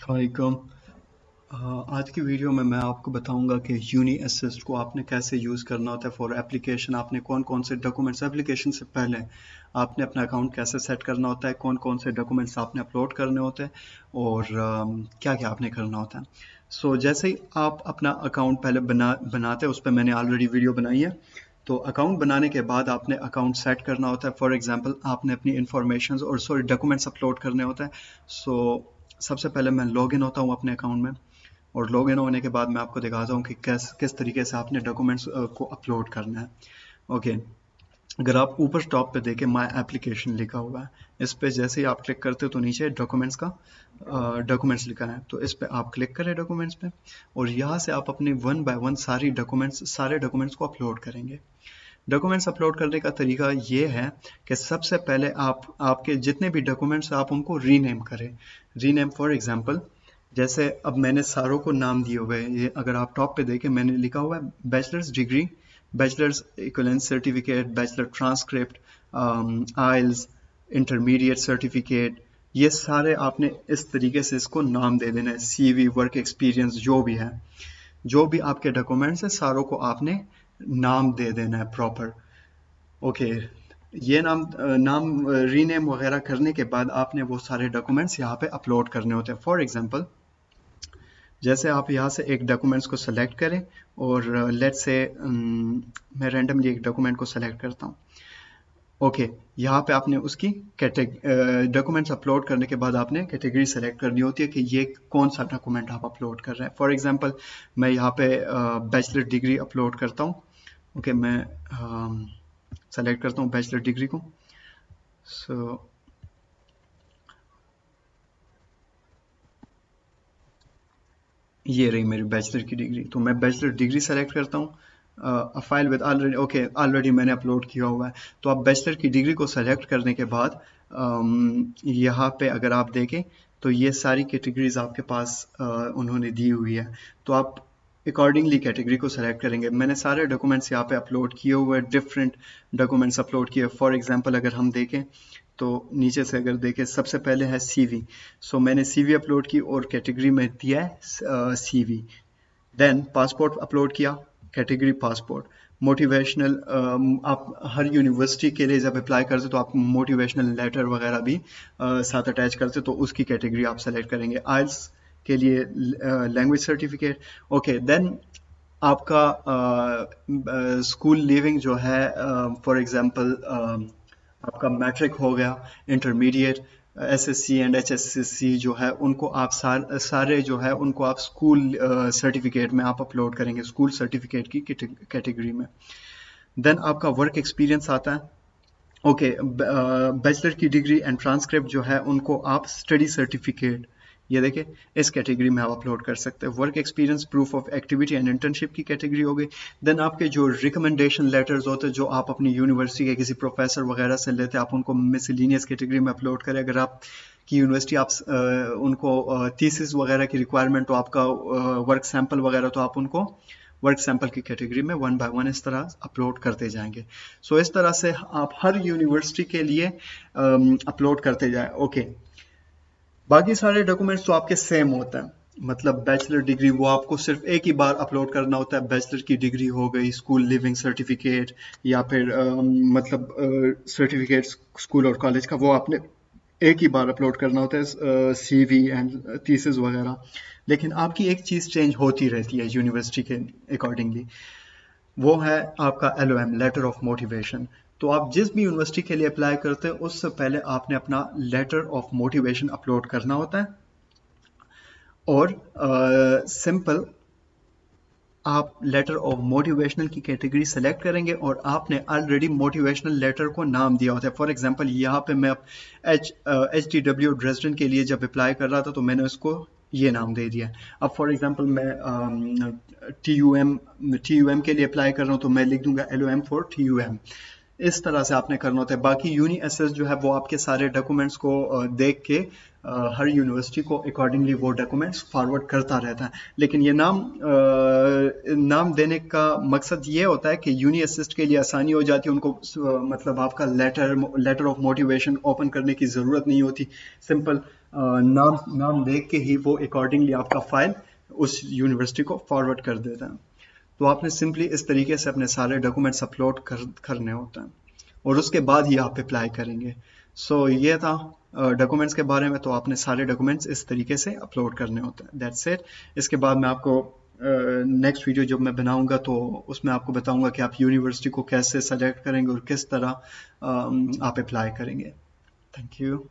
वालेकुम। आज की वीडियो में मैं आपको बताऊंगा कि यूनी असिस्ट को आपने कैसे यूज़ करना होता है फॉर एप्लीकेशन। आपने कौन कौन से डॉक्यूमेंट्स एप्लीकेशन से पहले आपने अपना अकाउंट कैसे सेट करना होता है, कौन कौन से डॉक्यूमेंट्स आपने अपलोड करने होते हैं और क्या क्या आपने करना होता है। जैसे ही आप अपना अकाउंट पहले बनाते हैं, उस पर मैंने ऑलरेडी वीडियो बनाई है। तो अकाउंट बनाने के बाद आपने अकाउंट सेट करना होता है। फॉर एग्जांपल आपने अपनी इंफॉर्मेशन और डॉक्यूमेंट्स अपलोड करने होते हैं। सो सबसे पहले मैं लॉगिन होता हूँ अपने अकाउंट में, और लॉगिन होने के बाद मैं आपको दिखाता हूँ कि किस तरीके से आपने डॉक्यूमेंट्स को अपलोड करना है। ओके, अगर आप ऊपर टॉप पे देखें माय एप्लीकेशन लिखा हुआ है, इस पे जैसे ही आप क्लिक करते हो तो नीचे डॉक्यूमेंट्स का डॉक्यूमेंट्स लिखा है, तो इस पे आप क्लिक करें डॉक्यूमेंट्स पे, और यहाँ से आप अपने वन बाय वन सारे डॉक्यूमेंट्स को अपलोड करेंगे। डॉक्यूमेंट्स अपलोड करने का तरीका ये है कि सबसे पहले आपके जितने भी डॉक्यूमेंट्स आप उनको रीनेम करें। रीनेम फॉर एग्जांपल, जैसे अब मैंने सारों को नाम दिए हुए हैं। ये अगर आप टॉप पे देखें मैंने लिखा हुआ है bachelors degree, bachelors equivalence certificate, bachelor transcript, IELTS, intermediate certificate. ये सारे आपने इस तरीके से इसको नाम दे देना है। सीवी, वर्क एक्सपीरियंस, जो भी है, जो भी आपके डॉक्यूमेंट्स हैं सारों को आपने नाम दे देना है प्रॉपर। ओके, ये नाम रीनेम वगैरह करने के बाद आपने वो सारे डॉक्यूमेंट्स यहाँ पे अपलोड करने होते हैं। फॉर एग्जांपल, जैसे आप यहाँ से एक डॉक्यूमेंट्स को सेलेक्ट करें, और लेट्स से मैं रैंडमली एक डॉक्यूमेंट को सेलेक्ट करता हूँ। ओके, यहाँ पे आपने उसकी डॉक्यूमेंट्स अपलोड करने के बाद आपने कैटेगरी सेलेक्ट करनी होती है कि ये कौन सा डॉक्यूमेंट आप अपलोड कर रहे हैं। फॉर एग्जांपल, मैं यहाँ पे बैचलर डिग्री अपलोड करता हूँ। ओके, मैं सेलेक्ट करता हूँ बैचलर डिग्री को। सो ये रही मेरी बैचलर की डिग्री, तो मैं बैचलर डिग्री सेलेक्ट करता हूँ। File with already, okay, already मैंने अपलोड किया हुआ है। तो आप बैचलर की डिग्री को सेलेक्ट करने के बाद यहाँ पे अगर आप देखें तो ये सारी कैटेगरीज आपके पास उन्होंने दी हुई है। तो आप अकॉर्डिंगली कैटेगरी को सेलेक्ट करेंगे। मैंने सारे डॉक्यूमेंट्स यहाँ पे अपलोड किए हुए हैं, डिफरेंट डॉक्यूमेंट्स अपलोड किए। फॉर एग्जांपल अगर हम देखें तो नीचे से अगर देखें, सबसे पहले है सीवी। मैंने सीवी अपलोड की और कैटेगरी में दिया है सीवी। देन पासपोर्ट अपलोड किया, कैटेगरी पासपोर्ट। मोटिवेशनल, आप हर यूनिवर्सिटी के लिए जब अप्लाई करते तो आप मोटिवेशनल लेटर वगैरह भी साथ अटैच करते, तो उसकी कैटेगरी आप सेलेक्ट करेंगे। आइल्स के लिए लैंग्वेज सर्टिफिकेट। ओके, देन आपका स्कूल लिविंग जो है, फॉर एग्जांपल आपका मैट्रिक हो गया, इंटरमीडिएट, एसएससी एंड एचएससी जो है उनको आप सारे जो है उनको आप स्कूल सर्टिफिकेट में आप अपलोड करेंगे, स्कूल सर्टिफिकेट की कैटेगरी में। देन आपका वर्क एक्सपीरियंस आता है। ओके, बैचलर की डिग्री एंड ट्रांसक्रिप्ट जो है उनको आप स्टडी सर्टिफिकेट, ये देखिए, इस कैटेगरी में आप अपलोड कर सकते हैं। Work experience, proof of activity and internship की कैटेगरी हो गई। देन आपके जो रिकमेंडेशन लेटर्स होते हैं जो आप अपनी यूनिवर्सिटी के किसी प्रोफेसर वगैरह से लेते हैं, आप उनको मिसलिनियस कैटेगरी में अपलोड करें। अगर आप की यूनिवर्सिटी आप उनको थीसिस वगैरह की रिक्वायरमेंट, तो आपका वर्क सैंपल वगैरह, तो आप उनको वर्क सैंपल की कैटेगरी में वन बाय वन इस तरह अपलोड करते जाएंगे। इस तरह से आप हर यूनिवर्सिटी के लिए अपलोड करते जाएं। ओके, बाकी सारे डॉक्यूमेंट्स तो आपके सेम होते हैं। मतलब बैचलर डिग्री वो आपको सिर्फ एक ही बार अपलोड करना होता है। बैचलर की डिग्री हो गई, स्कूल लिविंग सर्टिफिकेट, या फिर मतलब सर्टिफिकेट स्कूल और कॉलेज का, वो आपने एक ही बार अपलोड करना होता है, सीवी एंड थीसिस वगैरह। लेकिन आपकी एक चीज़ चेंज होती रहती है यूनिवर्सिटी के अकॉर्डिंगली, वो है आपका एलओएम, लेटर ऑफ मोटिवेशन। तो आप जिस भी यूनिवर्सिटी के लिए अप्लाई करते हैं उससे पहले आपने अपना लेटर ऑफ मोटिवेशन अपलोड करना होता है। और सिंपल आप लेटर ऑफ मोटिवेशनल की कैटेगरी सेलेक्ट करेंगे और आपने ऑलरेडी मोटिवेशनल लेटर को नाम दिया होता है। फॉर एग्जांपल, यहाँ पे मैं HTW ड्रेसडन के लिए जब अप्लाई कर रहा था तो मैंने उसको ये नाम दे दिया। अब फॉर एग्जांपल मैं TUM के लिए अप्लाई कर रहा हूँ तो मैं लिख दूंगा LOM फॉर TUM। इस तरह से आपने करना होता है। बाकी यूनी एसएस जो है वो आपके सारे डॉक्यूमेंट्स को देख के हर यूनिवर्सिटी को अकॉर्डिंगली वो डॉक्यूमेंट्स फॉरवर्ड करता रहता है। लेकिन ये नाम देने का मकसद ये होता है कि यूनी असिस्ट के लिए आसानी हो जाती है, उनको मतलब आपका लेटर ऑफ मोटिवेशन ओपन करने की ज़रूरत नहीं होती। सिंपल नाम देख के ही वो अकॉर्डिंगली आपका फाइल उस यूनिवर्सिटी को फॉरवर्ड कर देता है। तो आपने सिंपली इस तरीके से अपने सारे डॉक्यूमेंट्स अपलोड करने होते हैं और उसके बाद ही आप अप्लाई करेंगे। ये था डॉक्यूमेंट्स के बारे में। तो आपने सारे डॉक्यूमेंट्स इस तरीके से अपलोड करने होते हैं, दैट्स इट। इसके बाद मैं आपको नेक्स्ट वीडियो जब मैं बनाऊंगा तो उसमें आपको बताऊंगा कि आप यूनिवर्सिटी को कैसे सेलेक्ट करेंगे और किस तरह आप अप्लाई करेंगे। Thank you.